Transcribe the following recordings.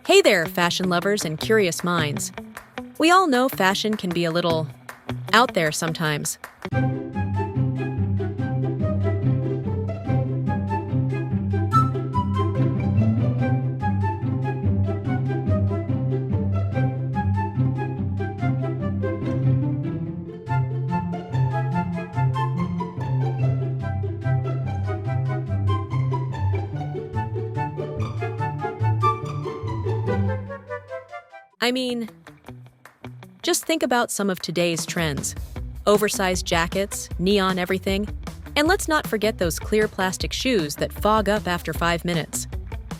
Hey there, fashion lovers and curious minds. We all know fashion can be a little out there sometimes. I mean, just think about some of today's trends. Oversized jackets, neon everything, and let's not forget those clear plastic shoes that fog up after 5 minutes.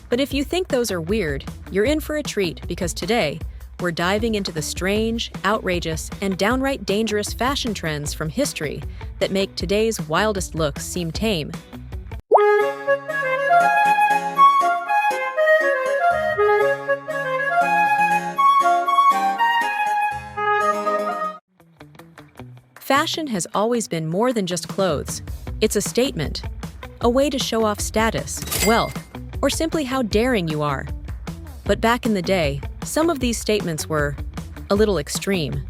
But if you think those are weird, you're in for a treat because today, we're diving into the strange, outrageous, and downright dangerous fashion trends from history that make today's wildest looks seem tame. Fashion has always been more than just clothes. It's a statement, a way to show off status, wealth, or simply how daring you are. But back in the day, some of these statements were a little extreme.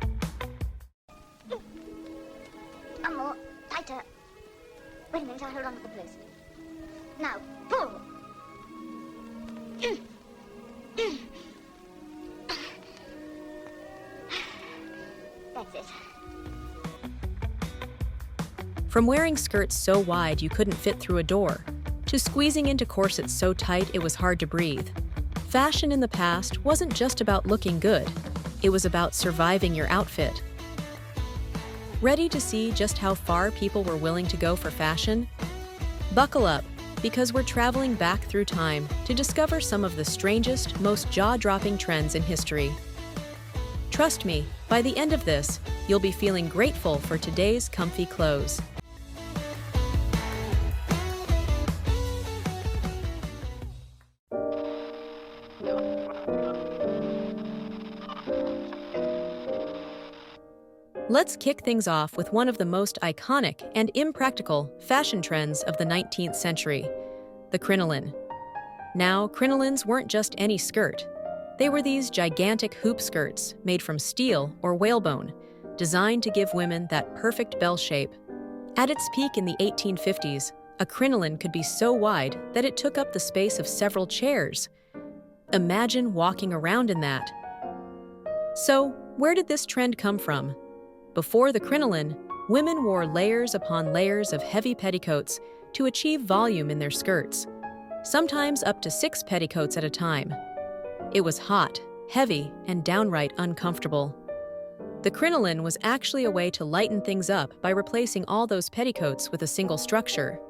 More tighter. Wait a minute, I'll hold on to the place. Now, pull. That's it. From wearing skirts so wide you couldn't fit through a door, to squeezing into corsets so tight it was hard to breathe. Fashion in the past wasn't just about looking good, it was about surviving your outfit. Ready to see just how far people were willing to go for fashion? Buckle up, because we're traveling back through time to discover some of the strangest, most jaw-dropping trends in history. Trust me, by the end of this, you'll be feeling grateful for today's comfy clothes. Let's kick things off with one of the most iconic and impractical fashion trends of the 19th century, the crinoline. Now, crinolines weren't just any skirt. They were these gigantic hoop skirts made from steel or whalebone, designed to give women that perfect bell shape. At its peak in the 1850s, a crinoline could be so wide that it took up the space of several chairs. Imagine walking around in that. So, where did this trend come from? Before the crinoline, women wore layers upon layers of heavy petticoats to achieve volume in their skirts, sometimes up to 6 petticoats at a time. It was hot, heavy, and downright uncomfortable. The crinoline was actually a way to lighten things up by replacing all those petticoats with a single structure.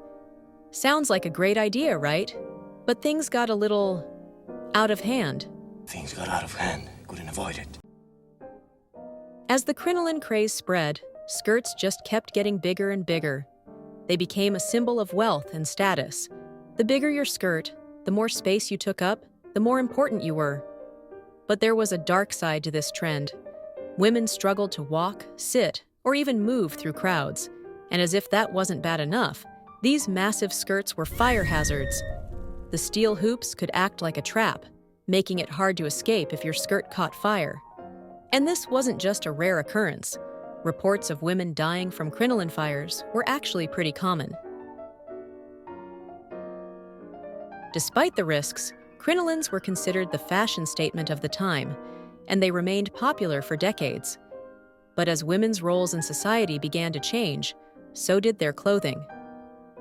Sounds like a great idea, right? But things got a little out of hand. Things got out of hand. Couldn't avoid it. As the crinoline craze spread, skirts just kept getting bigger and bigger. They became a symbol of wealth and status. The bigger your skirt, the more space you took up, the more important you were. But there was a dark side to this trend. Women struggled to walk, sit, or even move through crowds. And as if that wasn't bad enough, these massive skirts were fire hazards. The steel hoops could act like a trap, making it hard to escape if your skirt caught fire. And this wasn't just a rare occurrence. Reports of women dying from crinoline fires were actually pretty common. Despite the risks, crinolines were considered the fashion statement of the time, and they remained popular for decades. But as women's roles in society began to change, so did their clothing.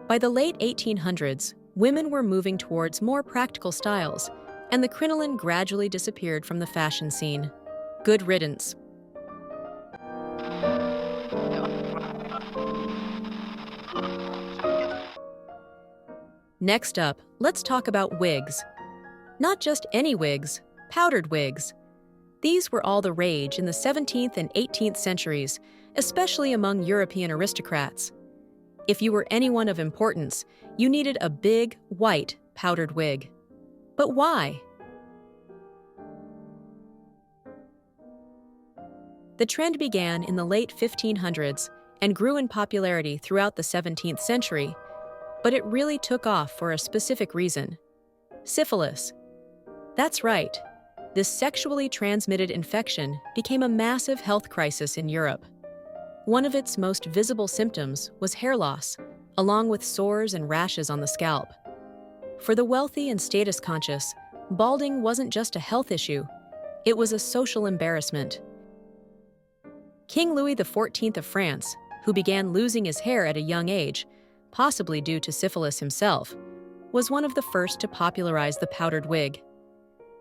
By the late 1800s, women were moving towards more practical styles, and the crinoline gradually disappeared from the fashion scene. Good riddance. Next up, let's talk about wigs. Not just any wigs, powdered wigs. These were all the rage in the 17th and 18th centuries, especially among European aristocrats. If you were anyone of importance, you needed a big, white, powdered wig. But why? The trend began in the late 1500s and grew in popularity throughout the 17th century, but it really took off for a specific reason: syphilis. That's right. This sexually transmitted infection became a massive health crisis in Europe. One of its most visible symptoms was hair loss, along with sores and rashes on the scalp. For the wealthy and status-conscious, balding wasn't just a health issue, it was a social embarrassment. King Louis XIV of France, who began losing his hair at a young age, possibly due to syphilis himself, was one of the first to popularize the powdered wig.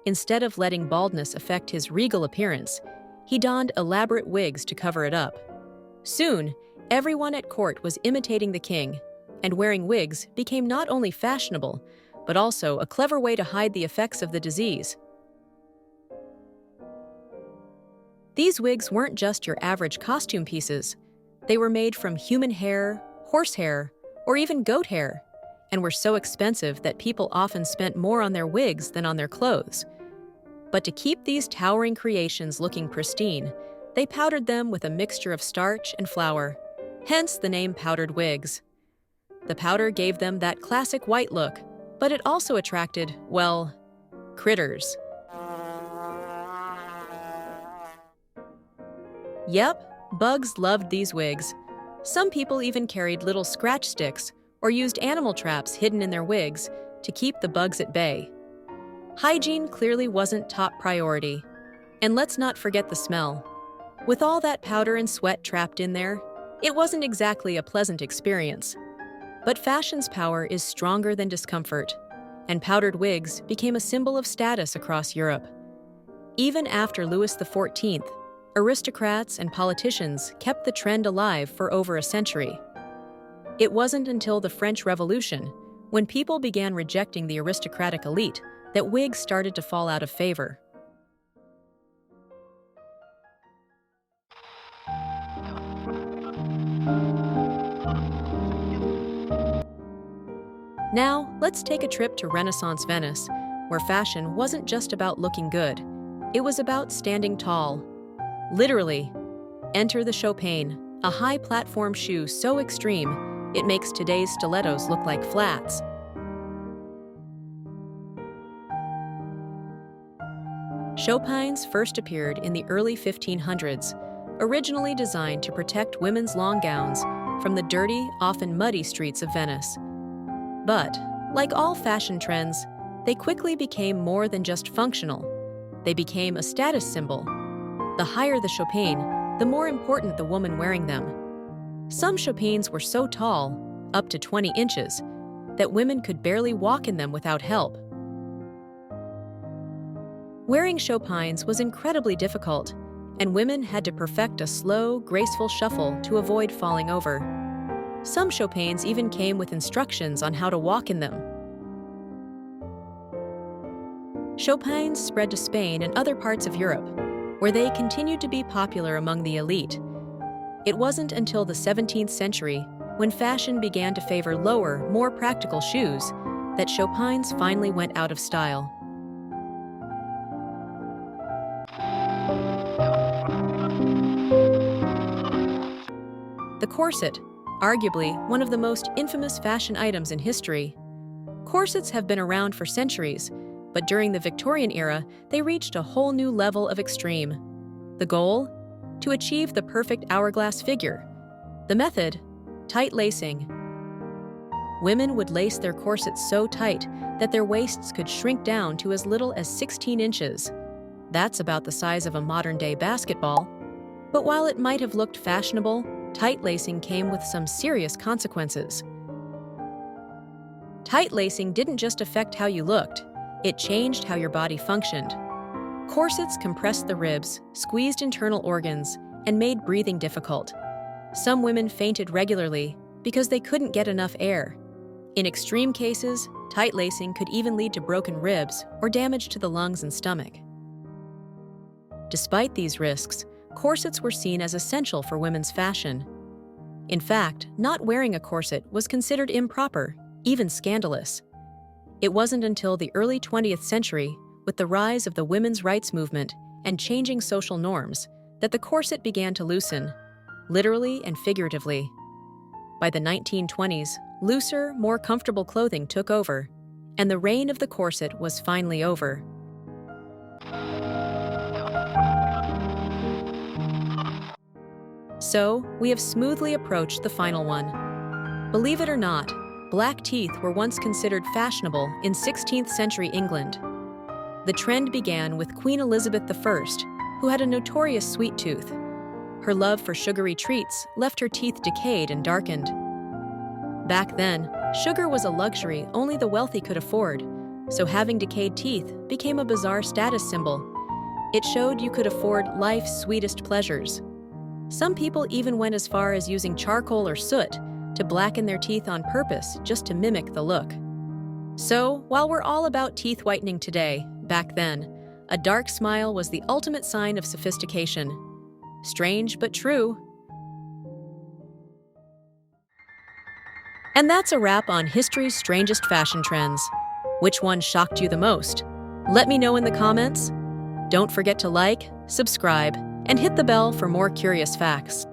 Instead of letting baldness affect his regal appearance, he donned elaborate wigs to cover it up. Soon, everyone at court was imitating the king, and wearing wigs became not only fashionable, but also a clever way to hide the effects of the disease. These wigs weren't just your average costume pieces. They were made from human hair, horsehair, or even goat hair, and were so expensive that people often spent more on their wigs than on their clothes. But to keep these towering creations looking pristine, they powdered them with a mixture of starch and flour, hence the name powdered wigs. The powder gave them that classic white look, but it also attracted, well, critters. Yep, bugs loved these wigs. Some people even carried little scratch sticks or used animal traps hidden in their wigs to keep the bugs at bay. Hygiene clearly wasn't top priority. And let's not forget the smell. With all that powder and sweat trapped in there, it wasn't exactly a pleasant experience. But fashion's power is stronger than discomfort, and powdered wigs became a symbol of status across Europe. Even after Louis XIV, aristocrats and politicians kept the trend alive for over a century. It wasn't until the French Revolution, when people began rejecting the aristocratic elite, that wigs started to fall out of favor. Now, let's take a trip to Renaissance Venice, where fashion wasn't just about looking good. It was about standing tall. Literally. Enter the Chopine, a high platform shoe so extreme, it makes today's stilettos look like flats. Chopines first appeared in the early 1500s, originally designed to protect women's long gowns from the dirty, often muddy streets of Venice. But, like all fashion trends, they quickly became more than just functional. They became a status symbol. The higher the chopine, the more important the woman wearing them. Some chopines were so tall, up to 20 inches, that women could barely walk in them without help. Wearing chopines was incredibly difficult, and women had to perfect a slow, graceful shuffle to avoid falling over. Some chopines even came with instructions on how to walk in them. Chopines spread to Spain and other parts of Europe, where they continued to be popular among the elite. It wasn't until the 17th century, when fashion began to favor lower, more practical shoes, that chopines finally went out of style. The corset, arguably one of the most infamous fashion items in history. Corsets have been around for centuries, but during the Victorian era, they reached a whole new level of extreme. The goal? To achieve the perfect hourglass figure. The method? Tight lacing. Women would lace their corsets so tight that their waists could shrink down to as little as 16 inches. That's about the size of a modern-day basketball. But while it might have looked fashionable, tight lacing came with some serious consequences. Tight lacing didn't just affect how you looked, it changed how your body functioned. Corsets compressed the ribs, squeezed internal organs, and made breathing difficult. Some women fainted regularly because they couldn't get enough air. In extreme cases, tight lacing could even lead to broken ribs or damage to the lungs and stomach. Despite these risks, corsets were seen as essential for women's fashion. In fact, not wearing a corset was considered improper, even scandalous. It wasn't until the early 20th century, with the rise of the women's rights movement and changing social norms, that the corset began to loosen, literally and figuratively. By the 1920s, looser, more comfortable clothing took over, and the reign of the corset was finally over. So, we have smoothly approached the final one. Believe it or not, black teeth were once considered fashionable in 16th century England. The trend began with Queen Elizabeth I, who had a notorious sweet tooth. Her love for sugary treats left her teeth decayed and darkened. Back then, sugar was a luxury only the wealthy could afford, so having decayed teeth became a bizarre status symbol. It showed you could afford life's sweetest pleasures. Some people even went as far as using charcoal or soot to blacken their teeth on purpose just to mimic the look. So, while we're all about teeth whitening today, back then, a dark smile was the ultimate sign of sophistication. Strange but true. And that's a wrap on history's strangest fashion trends. Which one shocked you the most? Let me know in the comments. Don't forget to like, subscribe, and hit the bell for more curious facts.